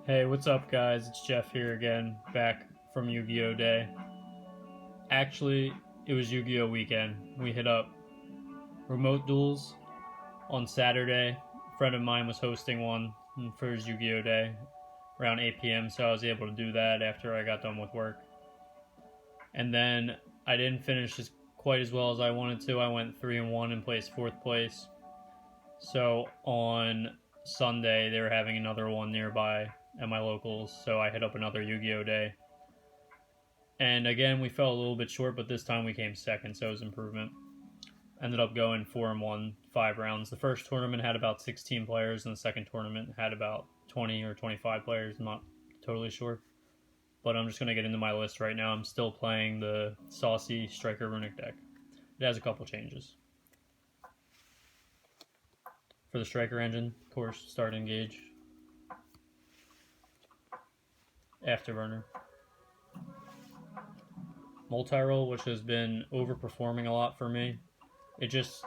Hey, what's up, guys? It's Jeff here again, back from Yu-Gi-Oh! Day. Actually, it was Yu-Gi-Oh! Weekend. We hit up remote duels on Saturday. A friend of mine was hosting one for his Yu-Gi-Oh! Day around 8 p.m., so I was able to do that after I got done with work. And then I didn't finish quite as well as I wanted to. I went 3-1 and placed 4th place. So on Sunday, they were having another one nearby at my locals, so I hit up another Yu-Gi-Oh! Day. And again, we fell a little bit short, but this time we came second, so it was improvement. Ended up going 4-1, 5 rounds. The first tournament had about 16 players, and the second tournament had about 20 or 25 players. I'm not totally sure. But I'm just going to get into my list right now. I'm still playing the Saucy Striker Runick deck. It has a couple changes. For the Striker engine, of course, start engage. Afterburner. Multi-roll, which has been overperforming a lot for me. It just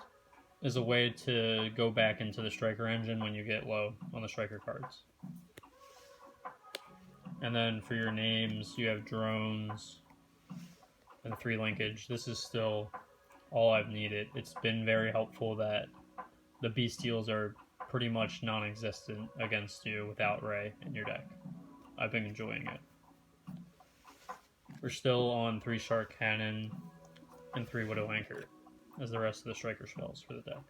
is a way to go back into the Striker engine when you get low on the Striker cards. And then for your names, you have drones and 3 linkage. This is still all I've needed. It's been very helpful that the Bestials are pretty much non-existent against you without Ray in your deck. I've been enjoying it. We're still on 3 Shark Cannon and 3 Widow Anchor as the rest of the Striker spells for the deck.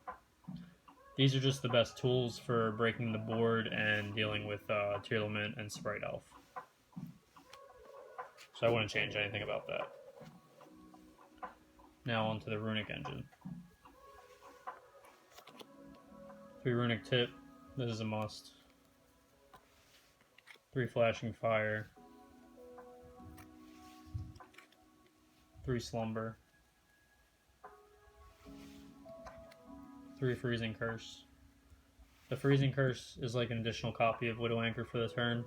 These are just the best tools for breaking the board and dealing with Tearlament and Sprite Elf. So I wouldn't change anything about that. Now on to the Runick engine. 3 Runick Tip, this is a must. 3 Flashing Fire. 3 Slumber. 3 Freezing Curse. The Freezing Curse is like an additional copy of Widow Anchor for the turn.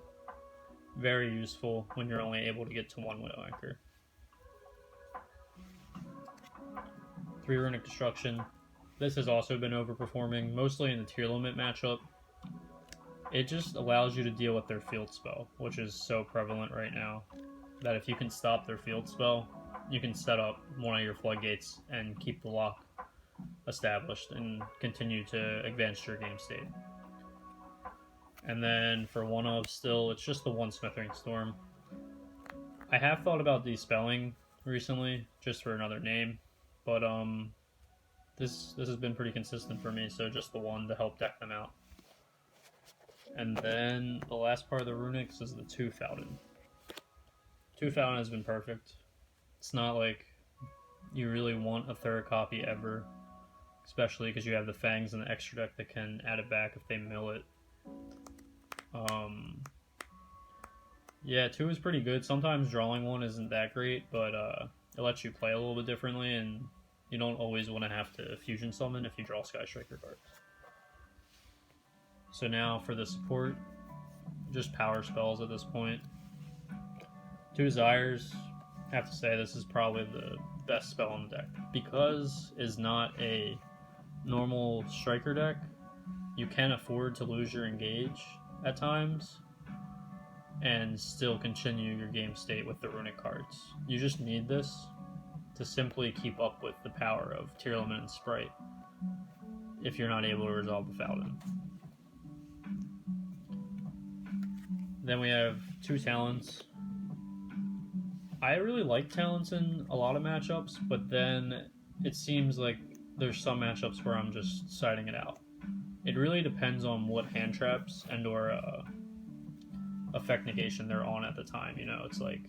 Very useful when you're only able to get to 1 Widow Anchor. 3 Runick Destruction. This has also been overperforming, mostly in the Tearlament matchup. It just allows you to deal with their field spell, which is so prevalent right now, that if you can stop their field spell, you can set up one of your floodgates and keep the lock established and continue to advance your game state. And then for one of still, it's just the 1 Smithering Storm. I have thought about despelling recently, just for another name, but this has been pretty consistent for me, so just the 1 to help deck them out. And then the last part of the Runics is the 2 Fountain. 2 Fountain has been perfect. It's not like you really want a 3rd copy ever, especially because you have the Fangs and the extra deck that can add it back if they mill it. Yeah, 2 is pretty good. Sometimes drawing 1 isn't that great, but it lets you play a little bit differently, and you don't always want to have to fusion summon if you draw Sky Striker cards. So now for the support, just power spells at this point. 2 Desires, I have to say this is probably the best spell on the deck. Because is not a normal Striker deck, you can afford to lose your engage at times and still continue your game state with the Runick cards. You just need this to simply keep up with the power of Tearlament and Sprite if you're not able to resolve the Fountain. Then we have 2 Talents. I really like Talents in a lot of matchups, but then it seems like there's some matchups where I'm just siding it out. It really depends on what hand traps and or effect negation they're on at the time. You know, it's like,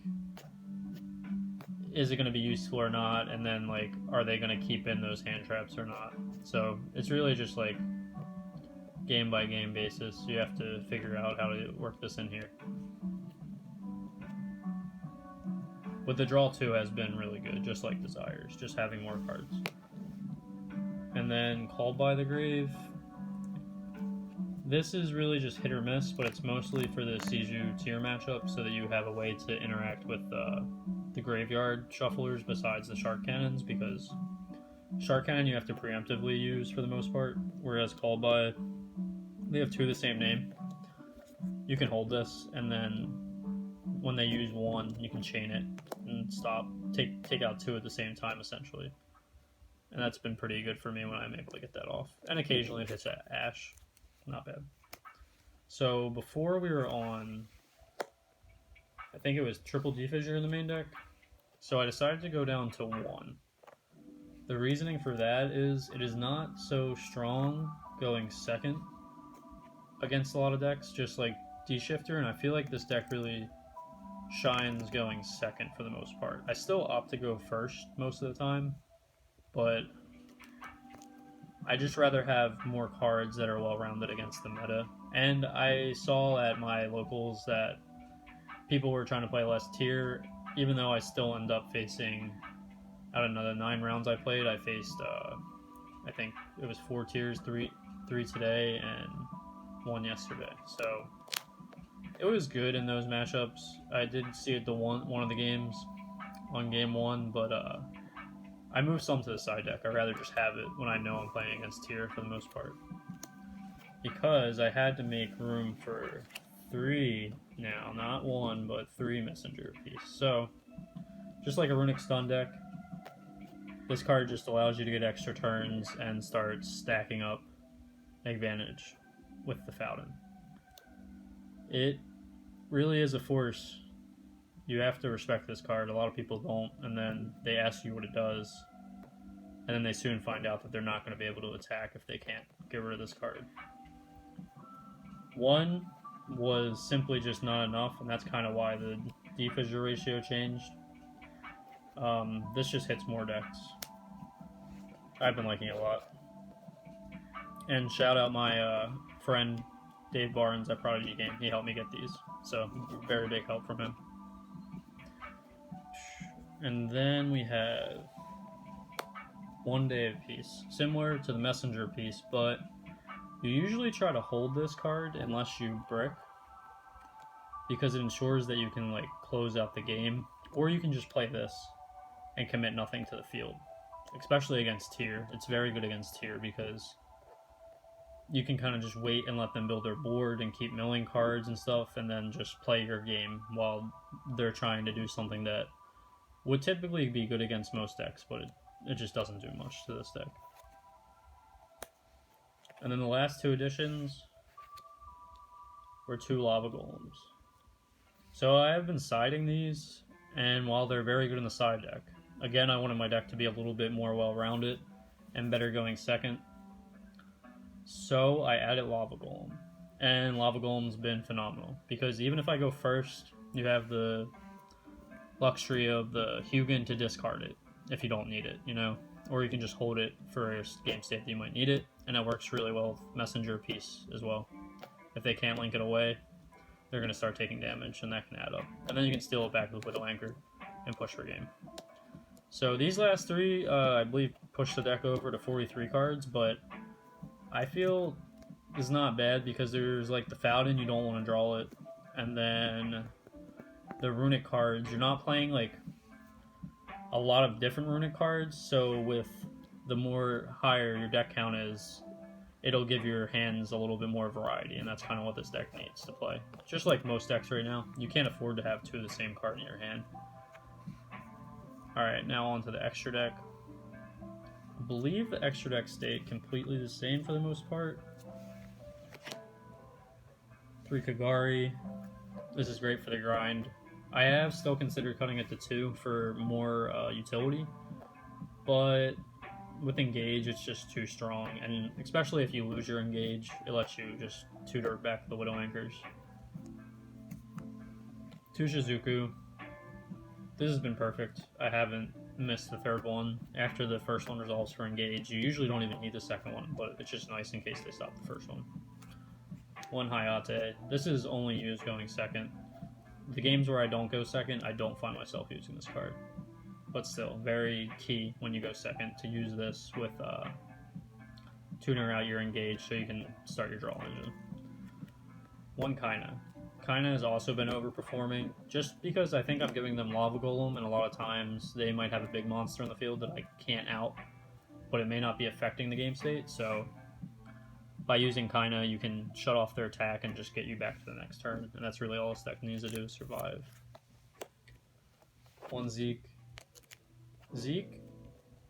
is it going to be useful or not? And then like, are they going to keep in those hand traps or not? So it's really just like game by game basis. You have to figure out how to work this in here. But the draw 2 has been really good, just like Desires, just having more cards. And then Called by the Grave. This is really just hit or miss, but it's mostly for the Seiju tier matchup so that you have a way to interact with the graveyard shufflers besides the Shark Cannons, because Shark Cannon you have to preemptively use for the most part, whereas Called by, they have 2 of the same name. you can hold this, and then when they use one, you can chain it and stop, take out two at the same time, essentially. And that's been pretty good for me when I'm able to get that off. And occasionally it hits Ash. Not bad. So before we were on, I think it was triple D-Fissure in the main deck. So I decided to go down to 1. The reasoning for that is it is not so strong going second against a lot of decks, just like D-Shifter, and I feel like this deck really shines going second for the most part. I still opt to go first most of the time, but I just rather have more cards that are well-rounded against the meta. And I saw at my locals that people were trying to play less tier, even though I still end up facing, out of another 9 rounds I played, I faced, I think it was 4 tiers, 3 today, and 1 yesterday. So it was good in those matchups. I did see it one of the games on game 1, but I moved some to the side deck. I'd rather just have it when I know I'm playing against tier for the most part. Because I had to make room for 3 now, not 1, but 3 messenger piece. So, just like a Runick stun deck, this card just allows you to get extra turns and start stacking up advantage with the Fountain. It really is a force. You have to respect this card. A lot of people don't, and then they ask you what it does, and then they soon find out that they're not going to be able to attack if they can't get rid of this card. 1 was simply just not enough, and that's kind of why the D-Fissure ratio changed. This just hits more decks. I've been liking it a lot. And shout out my friend Dave Barnes at Prodigy Game. He helped me get these, so very big help from him. And then we have 1 day of peace, similar to the messenger piece, but you usually try to hold this card unless you brick, because it ensures that you can like close out the game, or you can just play this and commit nothing to the field. Especially against tier, it's very good against tier because you can kind of just wait and let them build their board and keep milling cards and stuff, and then just play your game while they're trying to do something that would typically be good against most decks, but it just doesn't do much to this deck. And then the last 2 additions were 2 Lava Golems. So I have been siding these, and while they're very good in the side deck, again, I wanted my deck to be a little bit more well-rounded and better going second. So I added Lava Golem. And Lava Golem's been phenomenal, because even if I go first, you have the luxury of the Hugin to discard it if you don't need it, you know? Or you can just hold it for a game state that you might need it, and it works really well with Messenger piece as well. If they can't link it away, they're going to start taking damage, and that can add up. And then you can steal it back with Widow Anchor and push for game. So these last 3, I believe, push the deck over to 43 cards, but I feel is not bad because there's like the Fountain, you don't want to draw it, and then the Runick cards, you're not playing like a lot of different Runick cards, so with the more higher your deck count is, it'll give your hands a little bit more variety, and that's kind of what this deck needs to play. Just like most decks right now, you can't afford to have 2 of the same card in your hand. Alright, now on to the extra deck. I believe the extra deck stayed completely the same for the most part. 3 Kagari. This is great for the grind. I have still considered cutting it to 2 for more utility, but with Engage, it's just too strong, and especially if you lose your Engage, it lets you just tutor back the Widow Anchors. 2 Shizuku. This has been perfect. I haven't missed the 3rd one. After the first one resolves for Engage, you usually don't even need the 2nd one, but it's just nice in case they stop the first one. 1 Hayate. This is only used going second. The games where I don't go second, I don't find myself using this card. But still, very key when you go second to use this with tuner out your Engage so you can start your draw engine. 1 Kaina. Kaina has also been overperforming, just because I think I'm giving them Lava Golem, and a lot of times they might have a big monster in the field that I can't out, but it may not be affecting the game state, so by using Kaina, you can shut off their attack and just get you back to the next turn, and that's really all this deck needs to do is survive. One Zeke. Zeke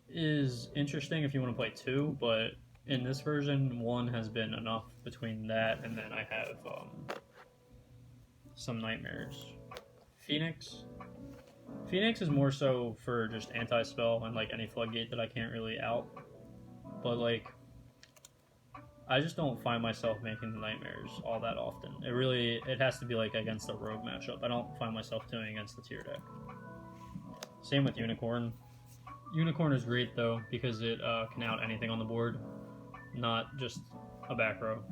is interesting if you want to play two, but in this version, one has been enough between that, and then I have some nightmares. Phoenix. Phoenix is more so for just anti-spell and like any floodgate that I can't really out. But like, I just don't find myself making the nightmares all that often. It has to be like against a rogue matchup. I don't find myself doing against the tier deck. Same with Unicorn. Unicorn is great though because it can out anything on the board, not just a back row.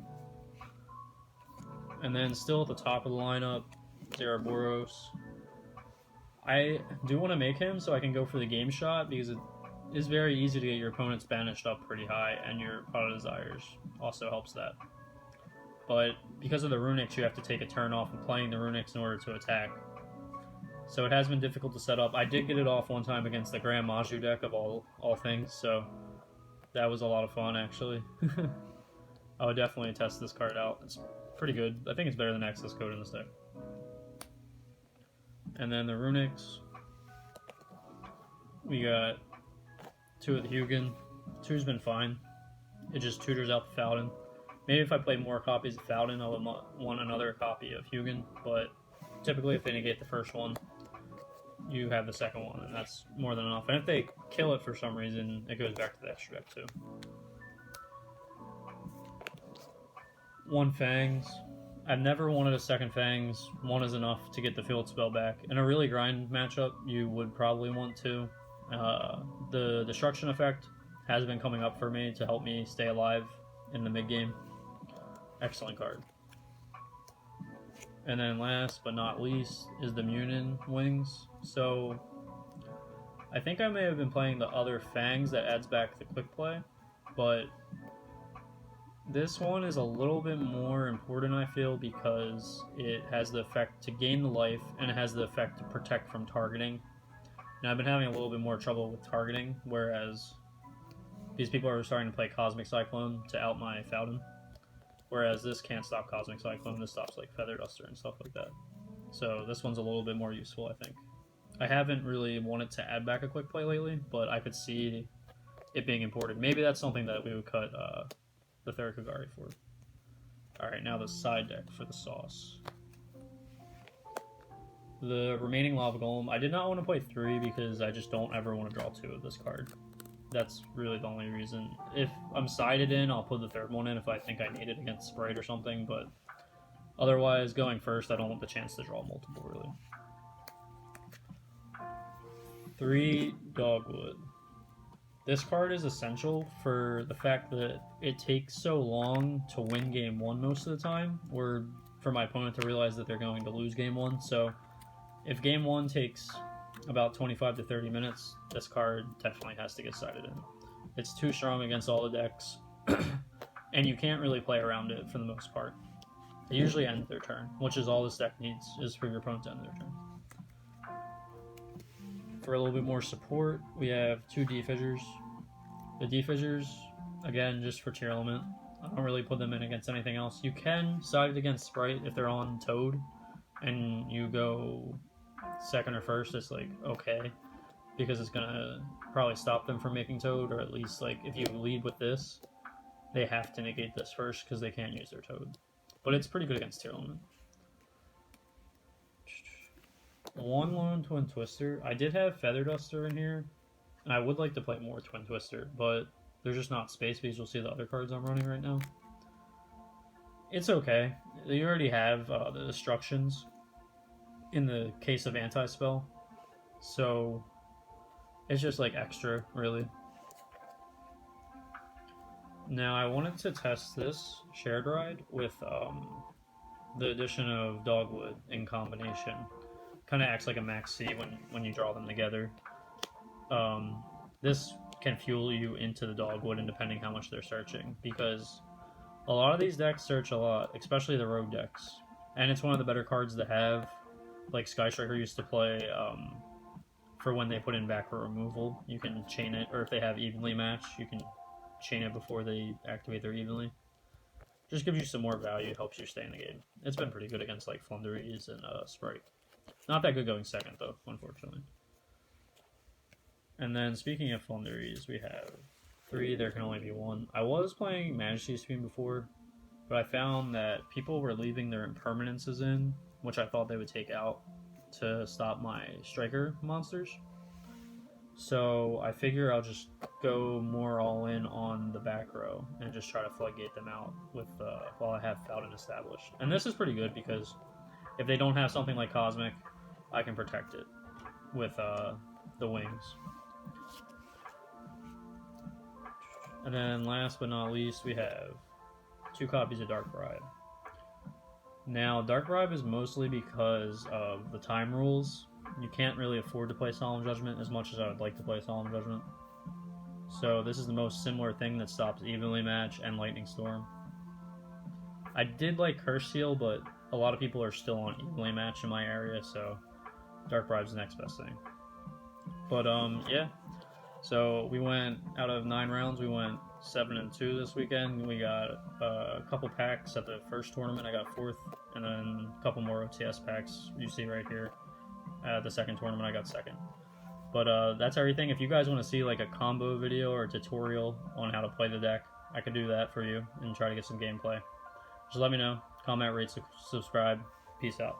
And then still at the top of the lineup, Zeraboros. I do want to make him so I can go for the game shot because it is very easy to get your opponents banished up pretty high, and your Pot of Desires also helps that. But because of the Runicks, you have to take a turn off of playing the Runicks in order to attack. So it has been difficult to set up. I did get it off one time against the Grand Maju deck of all things, so that was a lot of fun actually. I would definitely test this card out. It's pretty good. I think it's better than Access Code in this deck. And then the Runicks. We got two of the Hugin. Two's been fine. It just tutors out the Falcon. Maybe if I play more copies of Falcon, I would want another copy of Hugin, but typically if they negate the first one, you have the second one, and that's more than enough. And if they kill it for some reason, it goes back to the extra deck too. One Fangs. I've never wanted a second Fangs. One is enough to get the field spell back. In a really grind matchup, you would probably want two. The Destruction effect has been coming up for me to help me stay alive in the mid game. Excellent card. And then last but not least is the Munin Wings. So I think I may have been playing the other Fangs that adds back the quick play, but this one is a little bit more important, I feel, because it has the effect to gain the life, and it has the effect to protect from targeting. Now, I've been having a little bit more trouble with targeting, whereas these people are starting to play Cosmic Cyclone to out my Falcon. Whereas this can't stop Cosmic Cyclone, this stops like Feather Duster and stuff like that. So this one's a little bit more useful, I think. I haven't really wanted to add back a quick play lately, but I could see it being important. Maybe that's something that we would cut the third Kagari for. Alright, now the side deck for the sauce. The remaining Lava Golem, I did not want to play 3 because I just don't ever want to draw 2 of this card. That's really the only reason. If I'm sided in, I'll put the third one in if I think I need it against Sprite or something, but otherwise, going first, I don't want the chance to draw multiple, really. 3 Dogwood. This card is essential for the fact that it takes so long to win game 1 most of the time, or for my opponent to realize that they're going to lose game 1. So if game 1 takes about 25 to 30 minutes, this card definitely has to get sided in. It's too strong against all the decks, and you can't really play around it for the most part. They usually end their turn, which is all this deck needs, is for your opponent to end their turn. For a little bit more support, we have 2 D-Fissures. The D-Fissures, again, just for tier element. I don't really put them in against anything else. You can side it against Sprite if they're on Toad, and you go second or first, it's like, okay, because it's gonna probably stop them from making Toad, or at least, like, if you lead with this, they have to negate this first, because they can't use their Toad. But it's pretty good against tier element. 1 Lone Twin Twister. I did have Feather Duster in here, and I would like to play more Twin Twister, but there's just not space because you'll see the other cards I'm running right now. It's okay. You already have the Destructions in the case of anti-spell, so it's just like extra, really. Now I wanted to test this Shared Ride with the addition of Dogwood in combination. Kind of acts like a max C when you draw them together. This can fuel you into the Dogwood, and depending how much they're searching, because a lot of these decks search a lot, especially the rogue decks, and it's one of the better cards to have. Like Sky Striker used to play for when they put in back row removal. You can chain it, or if they have evenly match, you can chain it before they activate their evenly. Just gives you some more value, helps you stay in the game. It's been pretty good against like Flunderies and Sprite. Not that good going second though, unfortunately. And then speaking of Flunderies, we have 3. There can only be 1. I was playing Majesty Stream before, but I found that people were leaving their impermanences in, which I thought they would take out to stop my striker monsters. So I figure I'll just go more all in on the back row and just try to floodgate them out with while I have Falcon established. And this is pretty good because if they don't have something like Cosmic, I can protect it with the wings. And then last but not least, we have 2 copies of Dark Bribe. Now, Dark Bribe is mostly because of the time rules. You can't really afford to play Solemn Judgment as much as I would like to play Solemn Judgment. So this is the most similar thing that stops Evenly Match and Lightning Storm. I did like Curse Seal, but a lot of people are still on Evenly Match in my area, so Dark Bribe's the next best thing. But yeah. So we went, out of 9 rounds, we went 7-2 this weekend. We got a couple packs at the first tournament. I got 4th, and then a couple more OTS packs you see right here. At the second tournament, I got 2nd. But that's everything. If you guys want to see like a combo video or a tutorial on how to play the deck, I could do that for you and try to get some gameplay. Just let me know. Comment, rate, subscribe. Peace out.